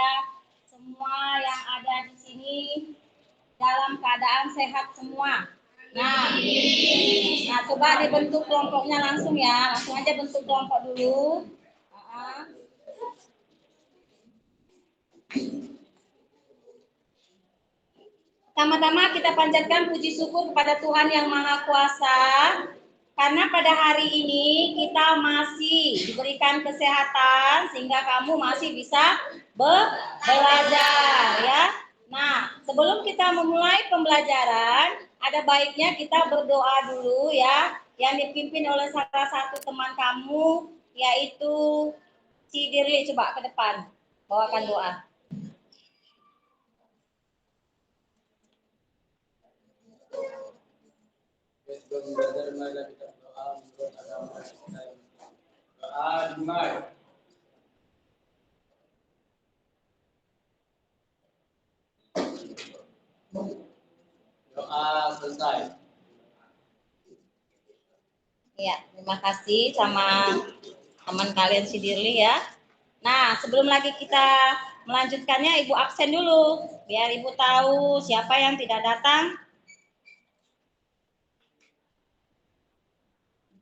supaya semua yang ada di sini dalam keadaan sehat semua. Nah, coba dibentuk kelompoknya langsung ya. Langsung aja bentuk kelompok dulu. Pertama-tama kita panjatkan puji syukur kepada Tuhan Yang Maha Kuasa. Karena pada hari ini kita masih diberikan kesehatan sehingga kamu masih bisa belajar ya. Nah, sebelum kita memulai pembelajaran, ada baiknya kita berdoa dulu ya, yang dipimpin oleh salah satu teman kamu, yaitu si Dirli. Coba ke depan, bawakan doa. Sebelum belajar mari kita berdoa menurut agama kita. Doa dimulai. Doa selesai. Ya, terima kasih sama teman kalian si Dirli ya. Nah, sebelum lagi kita melanjutkannya, Ibu absen dulu biar Ibu tahu siapa yang tidak datang.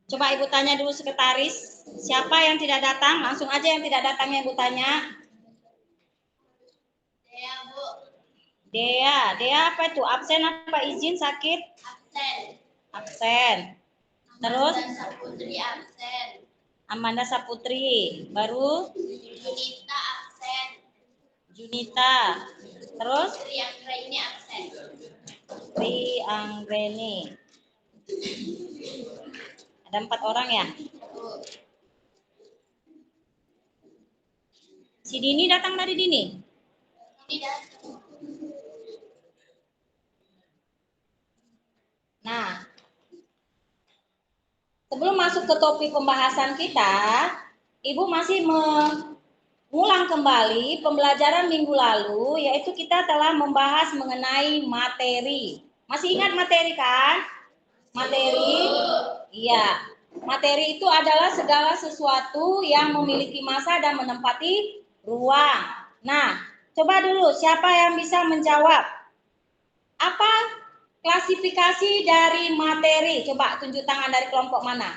Coba Ibu tanya dulu sekretaris, siapa yang tidak datang? Langsung aja yang tidak datangnya Ibu tanya. Dea, Bu. Dea apa itu? Absen apa izin sakit? Absen. Terus? Amanda Saputri absen. Amanda Saputri. Baru? Junita absen. Junita. Terus? Tri Anggraini absen. Tri Anggreni. Ada 4 orang ya? Si Dini datang dari Dini? Ini datang. Nah, sebelum masuk ke topik pembahasan kita, Ibu masih mengulang kembali pembelajaran minggu lalu, yaitu kita telah membahas mengenai materi. Masih ingat materi kan? Materi? Iya. Materi itu adalah segala sesuatu yang memiliki masa dan menempati ruang. Nah, coba dulu siapa yang bisa menjawab? Apa klasifikasi dari materi? Coba tunjuk tangan dari kelompok mana?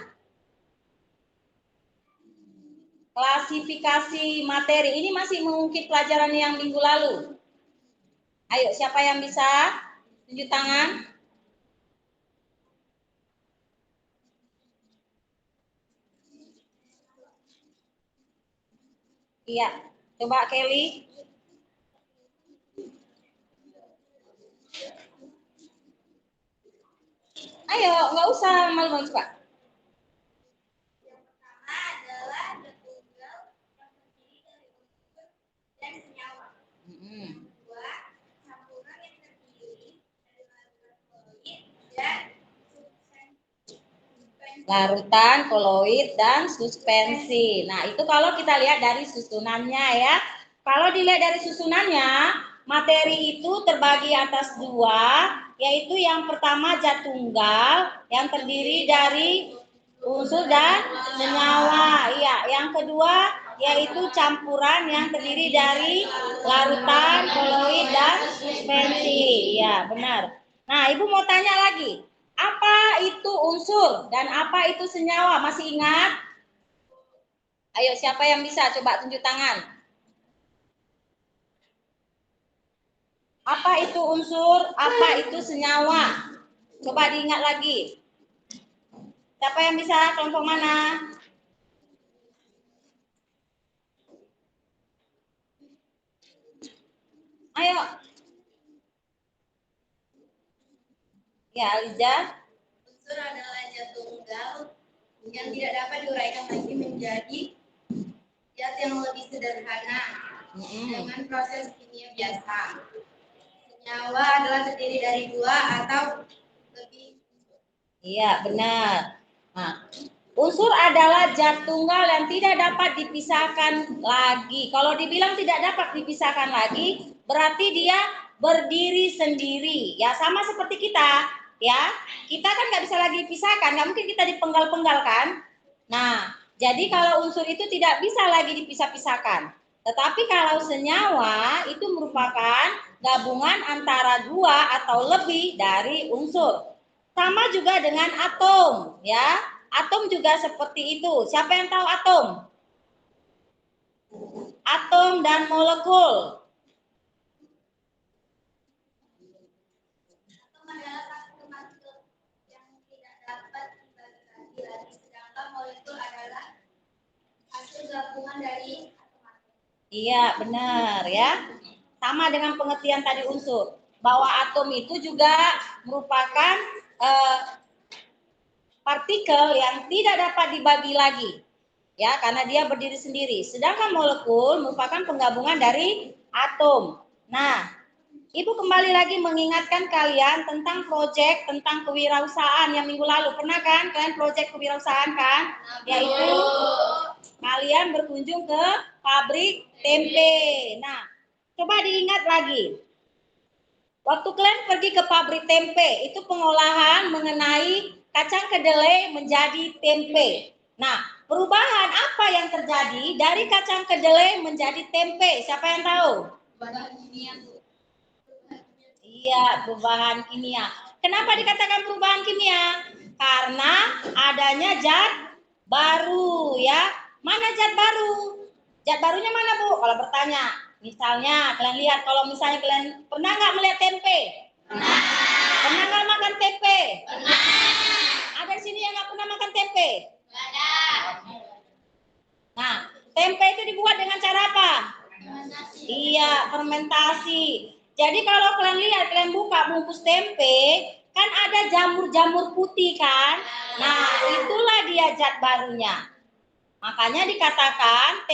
Klasifikasi materi. Ini masih mengungkit pelajaran yang minggu lalu. Ayo, siapa yang bisa? Tunjuk tangan. Iya, coba Kelly. Ayo, nggak usah malu-malu coba. Yang pertama adalah tunggal yang terdiri dari unsur dan senyawa. Kedua, campuran yang terdiri dari larutan koloid dan Larutan, koloid, dan suspensi. Nah, itu kalau kita lihat dari susunannya ya. Kalau dilihat dari susunannya, materi itu terbagi atas 2, yaitu yang pertama zat tunggal yang terdiri dari unsur dan senyawa. Iya, yang kedua yaitu campuran yang terdiri dari larutan, koloid, dan suspensi. Iya, benar. Nah, Ibu mau tanya lagi. Apa itu unsur dan apa itu senyawa? Masih ingat? Ayo, siapa yang bisa? Coba tunjuk tangan. Apa itu unsur? Apa itu senyawa? Coba diingat lagi. Siapa yang bisa? Kelompok mana? Ayo. Ya, Aliza. unsur adalah zat tunggal yang tidak dapat diuraikan lagi menjadi zat yang lebih sederhana dengan proses kimia biasa. Senyawa adalah terdiri dari 2 atau lebih. Iya, benar. Nah, unsur adalah zat tunggal yang tidak dapat dipisahkan lagi. Kalau dibilang tidak dapat dipisahkan lagi, berarti dia berdiri sendiri. Ya, sama seperti kita. Ya, kita kan nggak bisa lagi dipisahkan. Nggak mungkin kita dipenggal-penggal kan. Nah, jadi kalau unsur itu tidak bisa lagi dipisah-pisahkan. Tetapi kalau senyawa itu merupakan gabungan antara dua atau lebih dari unsur. Sama juga dengan atom, ya. Atom juga seperti itu. Siapa yang tahu atom? Atom dan molekul. Atom adalah partikel yang tidak dapat dibagi lagi, sedangkan molekul adalah hasil gabungan dari atom-atom. Iya, benar ya. Sama dengan pengertian tadi unsur, bahwa atom itu juga merupakan partikel yang tidak dapat dibagi lagi, ya, karena dia berdiri sendiri. Sedangkan molekul merupakan penggabungan dari atom. Nah, Ibu kembali lagi mengingatkan kalian tentang proyek tentang kewirausahaan yang minggu lalu. Pernah kan kalian proyek kewirausahaan kan? Yaitu kalian berkunjung ke pabrik tempe. Nah, coba diingat lagi. Waktu kalian pergi ke pabrik tempe, itu pengolahan mengenai kacang kedelai menjadi tempe. Nah, perubahan apa yang terjadi dari kacang kedelai menjadi tempe? Siapa yang tahu? Bahan kimia. Iya, perubahan kimia. Kenapa dikatakan perubahan kimia? Karena adanya zat baru, ya. Mana zat baru? Zat barunya mana, Bu? Kalau bertanya, misalnya kalian lihat, kalau misalnya kalian pernah nggak melihat tempe? Pernah. Pernah nggak makan tempe? Pernah. Ada di sini yang nggak pernah makan tempe? Ada. Nah, tempe itu dibuat dengan cara apa? Fermentasi. Iya, fermentasi. Jadi kalau kalian lihat, kalian buka bungkus tempe, kan ada jamur-jamur putih kan? Nah, itulah dia zat barunya. Makanya dikatakan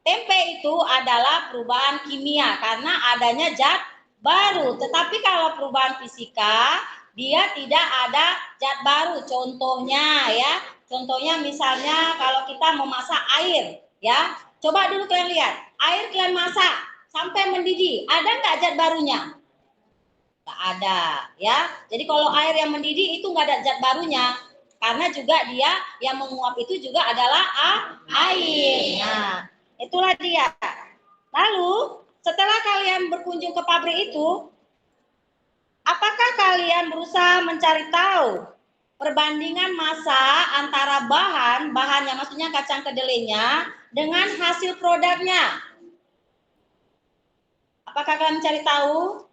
tempe itu adalah perubahan kimia karena adanya zat baru. Tetapi kalau perubahan fisika, dia tidak ada zat baru. Contohnya ya, contohnya misalnya kalau kita memasak air, ya. Coba dulu kalian lihat, air kalian masak sampai mendidih, ada nggak zat barunya? Nggak ada, ya. Jadi kalau air yang mendidih itu nggak ada zat barunya, karena juga dia yang menguap itu juga adalah air. Nah, itulah dia. Lalu setelah kalian berkunjung ke pabrik itu, apakah kalian berusaha mencari tahu perbandingan massa antara bahannya, maksudnya kacang kedelainya, dengan hasil produknya? Apakah kalian mencari tahu?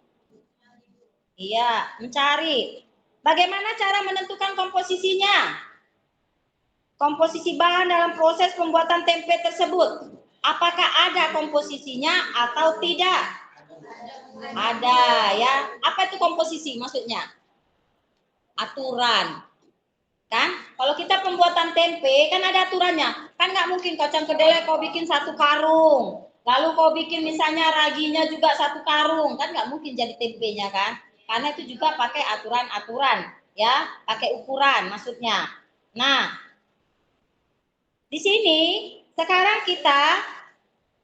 Iya, mencari. Bagaimana cara menentukan komposisinya? Komposisi bahan dalam proses pembuatan tempe tersebut. Apakah ada komposisinya atau tidak? Ada ya. Apa itu komposisi maksudnya? Aturan. Kan? Kalau kita pembuatan tempe kan ada aturannya. Kan nggak mungkin kacang kedelai kau bikin satu karung. Lalu kau bikin misalnya raginya juga satu karung. Kan nggak mungkin jadi tempenya kan? Karena itu juga pakai aturan-aturan. Ya, pakai ukuran maksudnya. Nah, di sini sekarang kita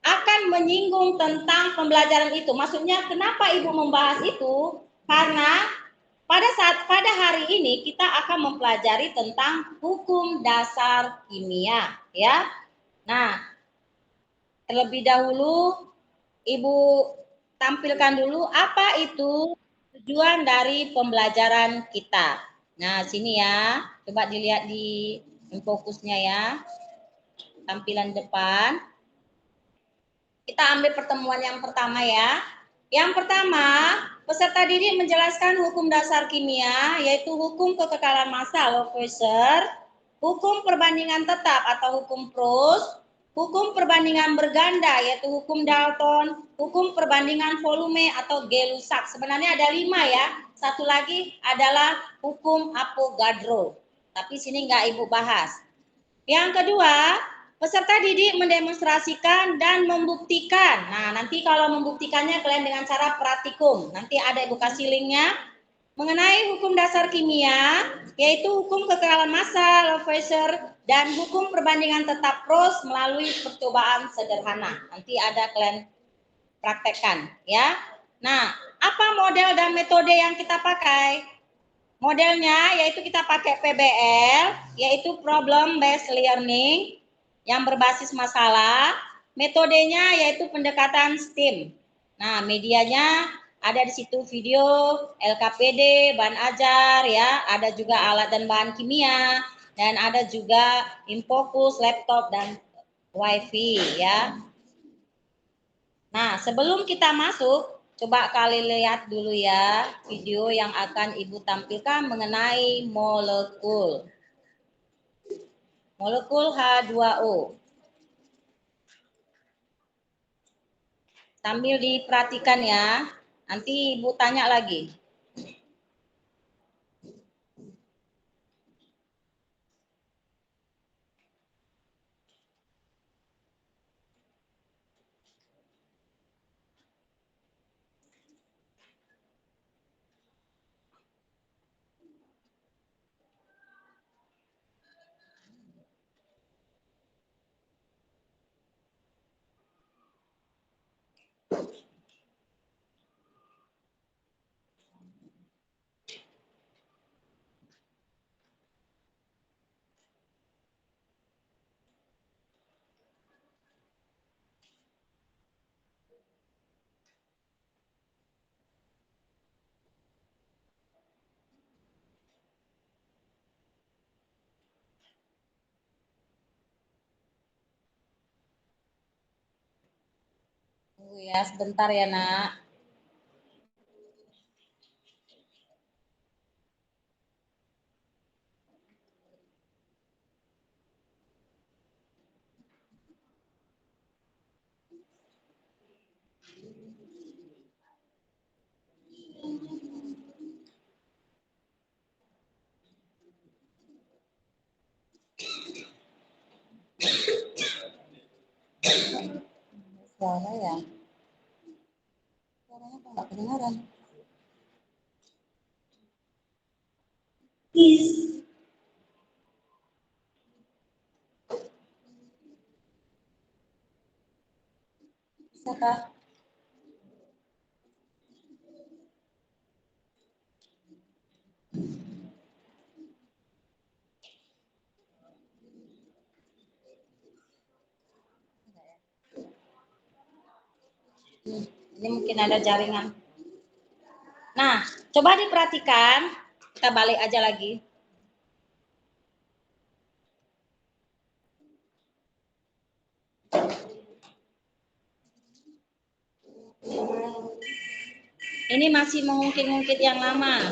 akan menyinggung tentang pembelajaran itu. Maksudnya kenapa Ibu membahas itu? Karena pada hari ini kita akan mempelajari tentang hukum dasar kimia, ya. Nah, terlebih dahulu Ibu tampilkan dulu apa itu tujuan dari pembelajaran kita. Nah, sini ya. Coba dilihat di fokusnya ya. Tampilan depan. Kita ambil pertemuan yang pertama ya. Yang pertama, peserta didik menjelaskan hukum dasar kimia, yaitu hukum kekekalan massa Lavoisier, hukum perbandingan tetap atau hukum Proust, hukum perbandingan berganda, yaitu hukum Dalton, hukum perbandingan volume atau Gay-Lussac. Sebenarnya ada 5 ya. Satu lagi adalah hukum Avogadro. Tapi sini nggak Ibu bahas. Yang kedua, peserta didik mendemonstrasikan dan membuktikan. Nah, nanti kalau membuktikannya kalian dengan cara praktikum. Nanti ada Ibu kasih linknya. Mengenai hukum dasar kimia, yaitu hukum kekekalan massa Lavoisier dan hukum perbandingan tetap Proust melalui percobaan sederhana. Nanti ada kalian praktekkan ya. Nah, apa model dan metode yang kita pakai? Modelnya yaitu kita pakai PBL, yaitu Problem Based Learning, yang berbasis masalah. Metodenya yaitu pendekatan STEAM. Nah, medianya ada di situ video, LKPD, bahan ajar ya, ada juga alat dan bahan kimia, dan ada juga Infokus, laptop dan WiFi ya. Nah, sebelum kita masuk, coba kalian lihat dulu ya video yang akan Ibu tampilkan mengenai molekul. Molekul H2O. Sambil diperhatikan ya, nanti Ibu tanya lagi. Tunggu ya, sebentar ya, Nak. Suara ya. Suaranya kok nggak kedengaran? Bisa kah? Ini mungkin ada jaringan. Nah, coba diperhatikan. Kita balik aja lagi. Ini masih mengungkit-ungkit yang lama.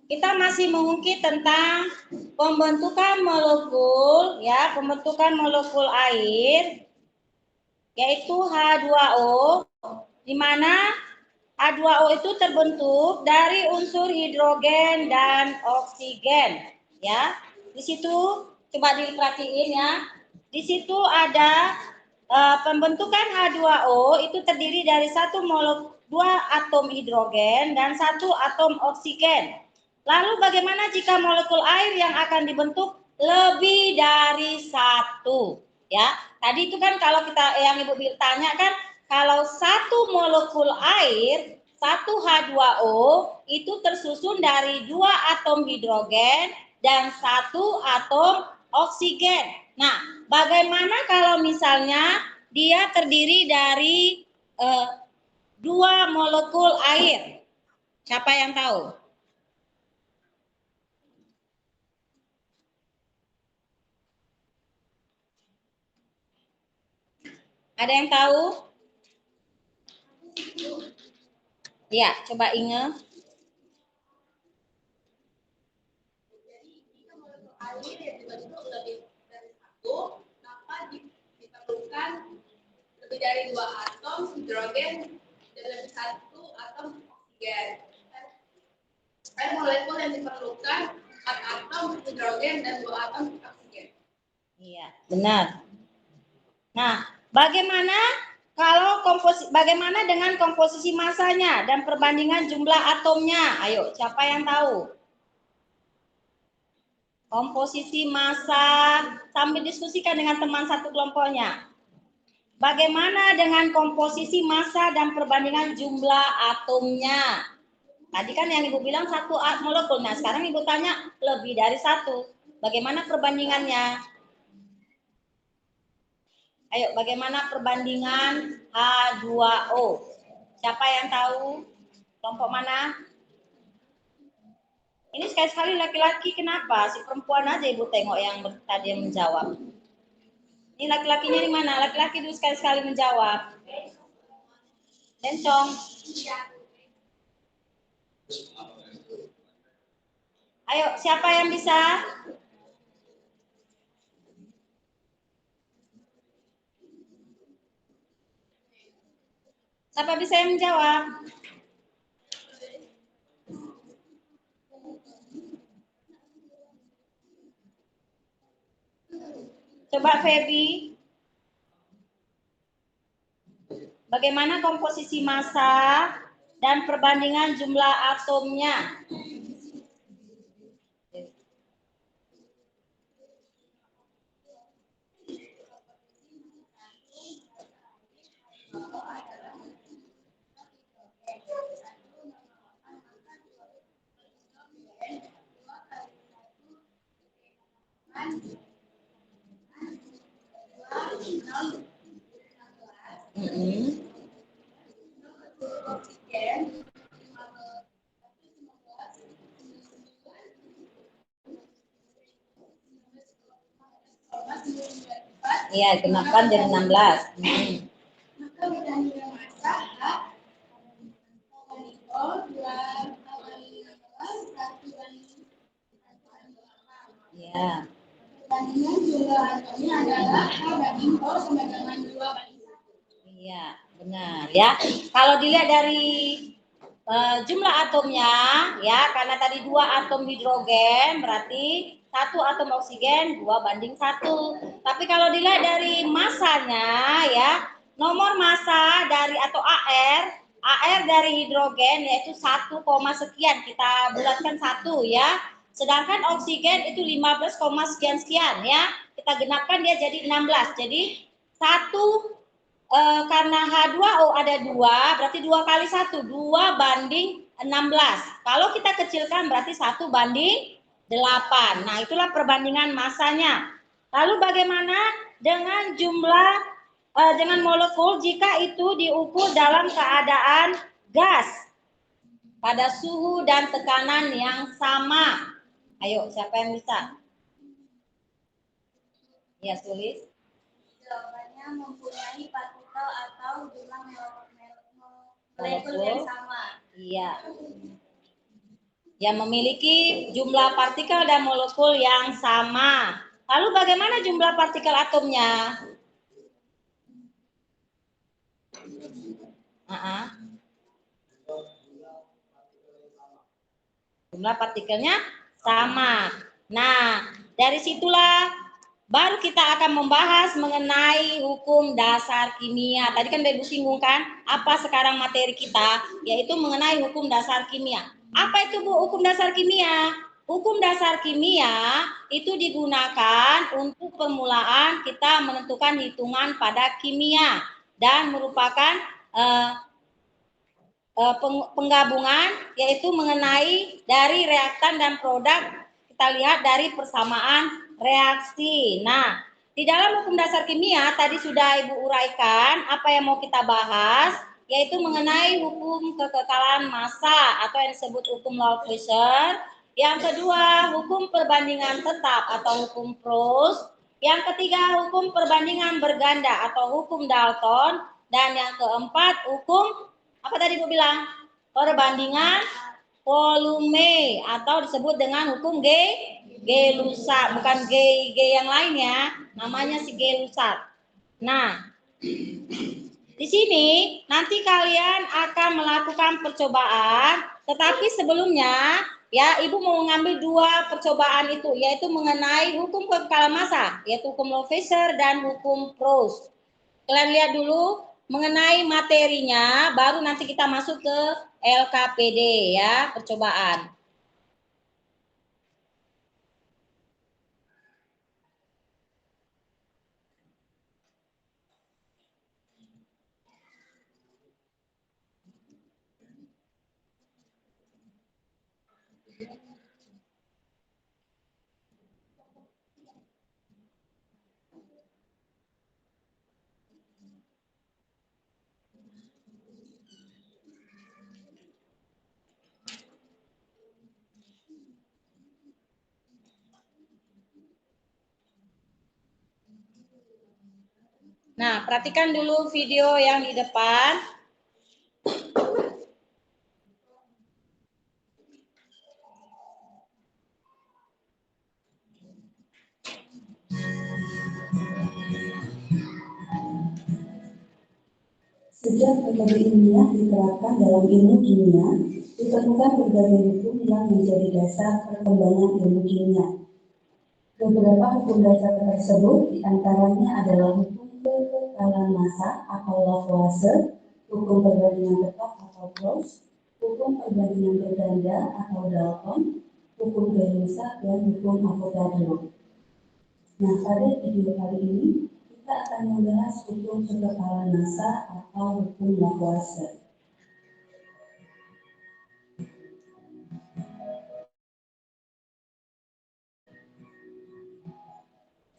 Kita masih mengungkit tentang pembentukan molekul ya, pembentukan molekul air yaitu H2O, di mana H2O itu terbentuk dari unsur hidrogen dan oksigen ya. Di situ coba diperhatiin ya. Di situ ada pembentukan H2O itu terdiri dari dua atom hidrogen dan satu atom oksigen. Lalu bagaimana jika molekul air yang akan dibentuk lebih dari satu? Ya, tadi itu kan kalau kita yang Ibu tanya kan, kalau satu molekul air, satu H2O itu tersusun dari dua atom hidrogen dan satu atom oksigen. Nah, bagaimana kalau misalnya dia terdiri dari dua molekul air? Siapa yang tahu? Ada yang tahu? Ya, coba ingat. Air yang dibentuk lebih dari satu, maka diperlukan lebih dari dua atom hidrogen dan lebih satu atom oksigen. Air molekul yang diperlukan 4 atom hidrogen dan 2 atom oksigen. Iya, benar. Nah, bagaimana bagaimana dengan komposisi masanya dan perbandingan jumlah atomnya? Ayo, siapa yang tahu? Komposisi massa, sambil diskusikan dengan teman satu kelompoknya. Bagaimana dengan komposisi massa dan perbandingan jumlah atomnya? Tadi kan yang Ibu bilang satu molekul. Nah, sekarang Ibu tanya lebih dari satu. Bagaimana perbandingannya? Ayo, bagaimana perbandingan H2O? Siapa yang tahu? Kelompok mana? Ini sekali-sekali laki-laki, kenapa? Si perempuan aja Ibu tengok yang tadi yang menjawab. Ini laki-lakinya di mana? Laki-laki dulu sekali-sekali menjawab. Lencong. Ayo, siapa yang bisa? Siapa bisa yang menjawab? Coba Feby. Bagaimana komposisi massa dan perbandingan jumlah atomnya? Iya, genapkan jadi 16. Ya. Perbandingan jumlah atomnya adalah H banding O sama dengan 2 banding 1. Iya, benar ya. Kalau dilihat dari jumlah atomnya ya, karena tadi 2 atom hidrogen berarti 1 atom oksigen 2 banding 1. Tapi kalau dilihat dari masanya ya, nomor massa dari atau AR dari hidrogen yaitu 1, sekian, kita bulatkan 1 ya. Sedangkan oksigen itu 15, sekian ya. Kita genapkan dia jadi 16. Jadi 1 karena H2O ada 2, berarti 2 kali 1, 2 banding 16. Kalau kita kecilkan berarti 1 banding 8. Nah, itulah perbandingan massanya. Lalu bagaimana dengan jumlah dengan molekul jika itu diukur dalam keadaan gas pada suhu dan tekanan yang sama? Ayo, siapa yang bisa? Ya, tulis. Jawabannya mempunyai partikel atau jumlah molekul yang sama. Iya. Yang memiliki jumlah partikel dan molekul yang sama. Lalu bagaimana jumlah partikel atomnya? Jumlah partikelnya sama. Nah, dari situlah baru kita akan membahas mengenai hukum dasar kimia. Tadi kan Ibu singgung kan, apa sekarang materi kita, yaitu mengenai hukum dasar kimia. Apa itu Bu hukum dasar kimia? Hukum dasar kimia itu digunakan untuk permulaan kita menentukan hitungan pada kimia dan merupakan penggabungan yaitu mengenai dari reaktan dan produk, kita lihat dari persamaan reaksi. Nah, di dalam hukum dasar kimia tadi sudah Ibu uraikan apa yang mau kita bahas, yaitu mengenai hukum kekekalan massa atau yang disebut hukum Lavoisier. Yang kedua, hukum perbandingan tetap atau hukum Proust. Yang ketiga, hukum perbandingan berganda atau hukum Dalton. Dan yang keempat, hukum apa tadi Bu bilang? Perbandingan volume atau disebut dengan hukum Gay-Lussac, bukan Gay yang lain ya, namanya si Gay-Lussac. Nah, di sini nanti kalian akan melakukan percobaan, tetapi sebelumnya ya Ibu mau mengambil 2 percobaan itu, yaitu mengenai hukum kekekalan massa, yaitu hukum Lavoisier dan hukum Proust. Kalian lihat dulu mengenai materinya, baru nanti kita masuk ke LKPD ya, percobaan. Nah, perhatikan dulu video yang di depan. Sejak metode ilmiah diterapkan dalam ilmu kimia, ditemukan berbagai hukum yang menjadi dasar perkembangan ilmu kimia. Beberapa hukum dasar tersebut diantaranya adalah hukum kekekalan massa atau Lavoisier, hukum perbandingan tetap atau Gauss, hukum perbandingan berganda atau Dalton, hukum Lorentz, dan hukum Avogadro. Nah, pada video kali ini kita akan membahas hukum kekekalan massa atau hukum Lavoisier.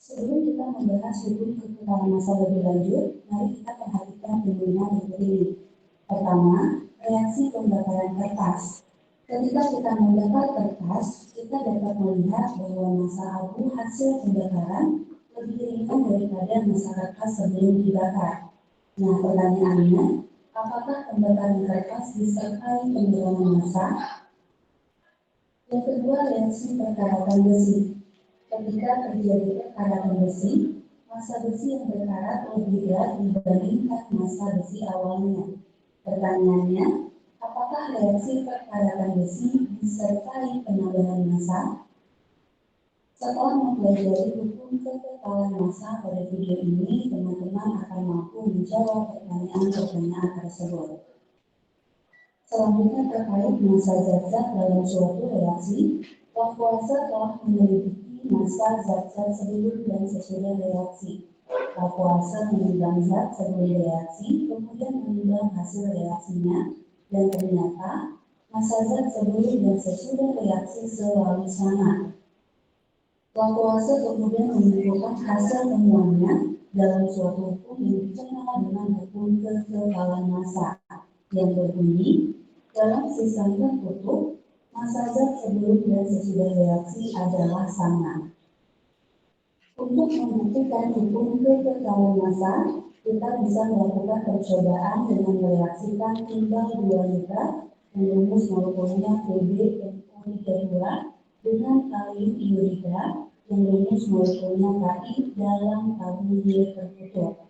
Sebelum kita membahas hukum kekekalan massa lebih lanjut, mari kita perhatikan fenomena berikut ini. Pertama, reaksi pembakaran kertas. Ketika kita membakar kertas, kita dapat melihat bahwa massa abu hasil pembakaran lebih ringan daripada massa kertas sebelum dibakar. Nah, pertanyaannya, apakah pembakaran kertas disertai penurunan massa? Yang kedua, reaksi perkaratan besi. Ketika terjadi perkaratan besi, massa besi yang berkarat lebih berat dibandingkan massa besi awalnya. Pertanyaannya, apakah reaksi perkaratan besi disertai penambahan massa? Setelah mempelajari hukum kekekalan massa pada video ini, teman-teman akan mampu menjawab pertanyaan-pertanyaan tersebut. Selanjutnya terkait massa zat-zat dalam suatu reaksi, Lavoisier telah menyelidiki massa zat-zat sebelum dan sesudah reaksi. Lavoisier menimbang zat sebelum reaksi, kemudian menimbang hasil reaksinya, dan ternyata massa zat sebelum dan sesudah reaksi selalu sama. Lavoisier kemudian menyimpulkan hasil temuannya dalam suatu hukum yang dikenal dengan hukum kekekalan massa, yang berbunyi, dalam sistem tertutup, massa zat sebelum dan sesudah reaksi adalah sama. Untuk membuktikan hukum kekekalan massa, kita bisa melakukan percobaan dengan mereaksikan timbal 2 liter dan rumus molekulnya PbNO32 dengan kalium iodida yang rumus molekulnya Ki dalam tabung Y tertutup.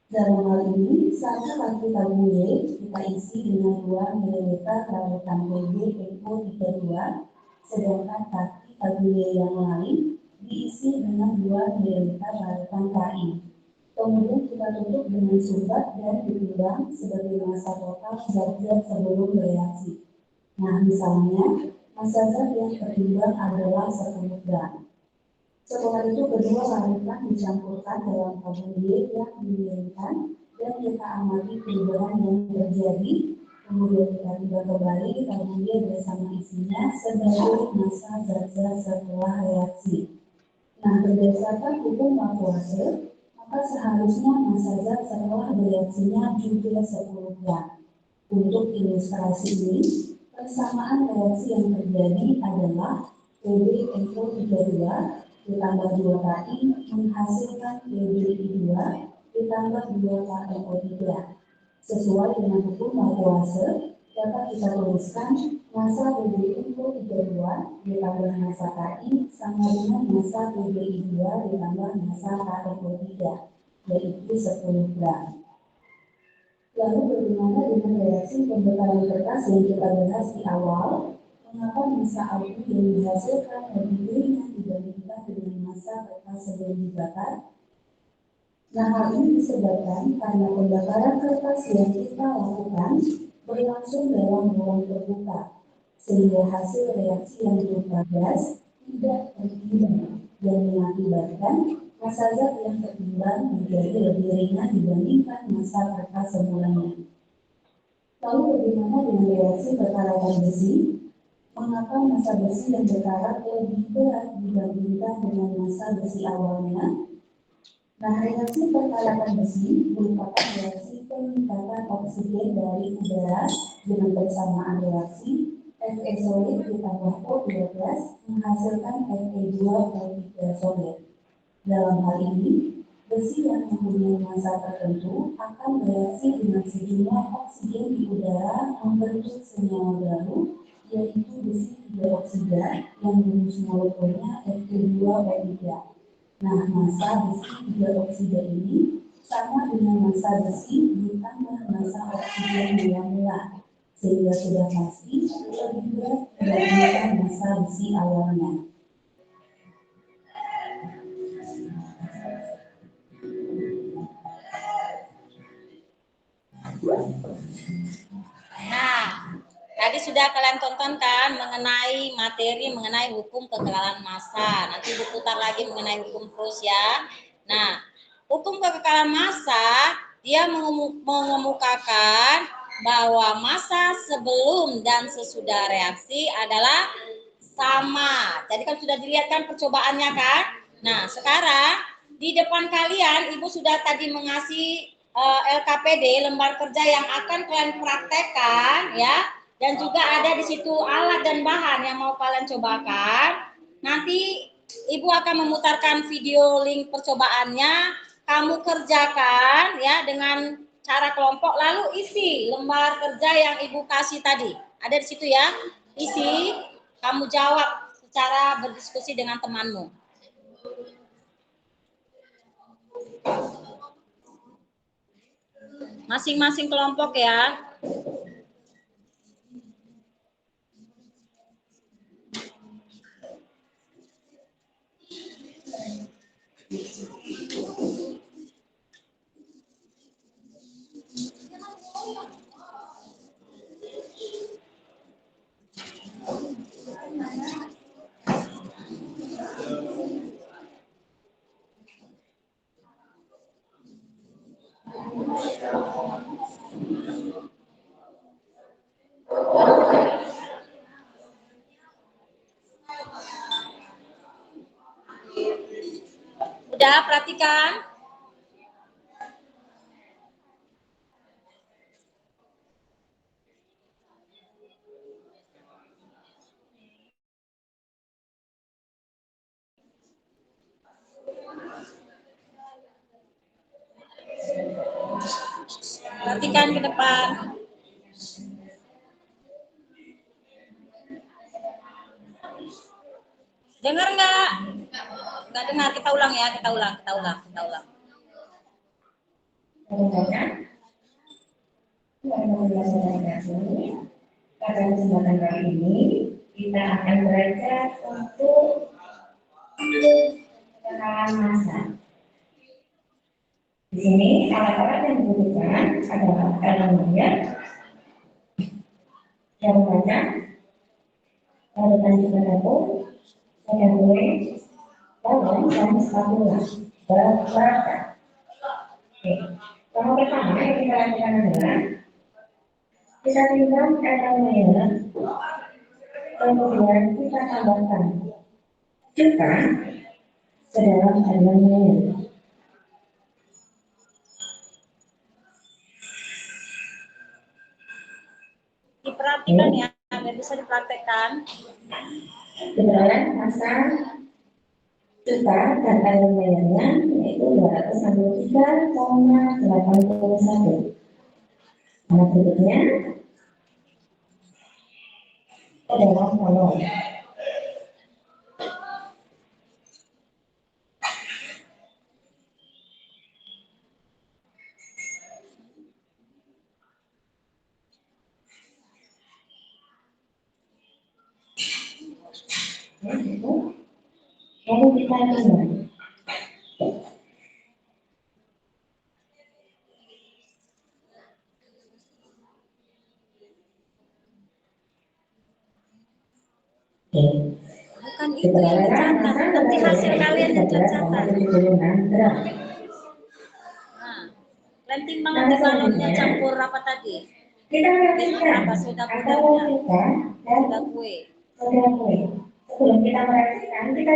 Dalam hal ini, satu lagi tabung Y kita isi dengan 2 ml larutan PbNO32, sedangkan kaki tabung Y yang lain diisi dengan 2 ml larutan Ki. Kemudian kita tutup dengan sumbat dan ditimbang sebagai massa total zat-zat sebelum reaksi. Nah, misalnya, massa zat yang tertimbang adalah 10 gram. Setelah itu kedua larutan dicampurkan dalam tabung Y yang didiekan dan kita amati perubahan yang terjadi. Kemudian kita timbang kembali tabung Y bersama isinya sebagai massa zat-zat setelah reaksi. Nah, berdasarkan hukum Lavoisier, maka seharusnya massa zat setelah reaksinya juga 10 gram. Untuk ilustrasi ini, persamaan reaksi yang terjadi adalah PbNO32 ditambah 2 Ki menghasilkan PbI2 ditambah 2 KNO3. Sesuai dengan hukum Lavoisier, dapat kita tuliskan massa PbNO32 ditambah massa Ki sama dengan massa PbI2 ditambah massa KNO3, yaitu 10 gram. Lalu bagaimana dengan reaksi pembakaran kertas yang kita bahas di awal? Mengapa massa abu yang dihasilkan lebih ringan dibandingkan dengan massa kertas sebelum dibakar? Nah, hal ini disebabkan karena pembakaran kertas yang kita lakukan berlangsung dalam ruang terbuka, sehingga hasil reaksi yang berupa gas tidak tertimbang dan mengakibatkan massa zat yang tertimbang menjadi lebih ringan dibandingkan massa kertas semulanya. Lalu bagaimana dengan reaksi perkaratan besi? Mengapa massa besi yang berkarat lebih berat dibandingkan dengan massa besi awalnya? Nah, reaksi perkararan besi merupakan reaksi peningkatan oksigen dari udara dengan bersamaan reaksi Fe solid ditambah O12 menghasilkan Fe2O3 solid. Dalam hal ini, besi yang mempunyai massa tertentu akan bereaksi dengan sejumlah oksigen di udara membentuk senyawa baru, yaitu besi 3 oksida yang rumus molekulnya Fe2O3. Nah, massa besi 3 oksida ini sama dengan massa besi ditambah massa oksigen mula-mula, sehingga sudah pasti lebih berat dibandingkan massa besi awalnya. Nah, tadi sudah kalian tonton kan mengenai materi mengenai hukum kekekalan massa. Nanti diputar lagi mengenai hukum Paus ya. Nah, hukum kekekalan massa dia mengemukakan bahwa massa sebelum dan sesudah reaksi adalah sama. Jadi kan sudah dilihat kan percobaannya kan? Nah, sekarang di depan kalian Ibu sudah tadi mengasih LKPD, lembar kerja yang akan kalian praktekkan ya. Dan juga ada di situ alat dan bahan yang mau kalian cobakan. Nanti Ibu akan memutarkan video link percobaannya, kamu kerjakan ya dengan cara kelompok, lalu isi lembar kerja yang Ibu kasih tadi. Ada di situ ya. Isi, kamu jawab secara berdiskusi dengan temanmu. Masing-masing kelompok ya. Udah perhatikan? Perhatikan ke depan. Dengar nggak? Nggak dengar, kita ulang ya, kita ulang. Pada kesempatan kali ini kita akan belajar untuk kekekalan massa. Di sini alat-alat yang dibutuhkan adalah termometer, jam kaca, larutan juga dapur, soda kue, balon, dan spatula. Berbata. Oke, yang pertama yang kita lakukan adalah kita timbang termometer, kemudian kita tambahkan cuka ke dalam termometer. Diperhatikan ya, biar bisa dipraktekkan. Kebetulan massa cuka dan termometernya yaitu 263,81. Nah, berikutnya adalah kolom. Lalu kita timbang. Bukan itu yang dicatat, nanti hasil kalian yang dicatat. Nah, kalian timbang nanti balonnya campur apa tadi? Kita Apa soda pudernya? Soda kue. Saudara, sebelum kita mereaksikan, kita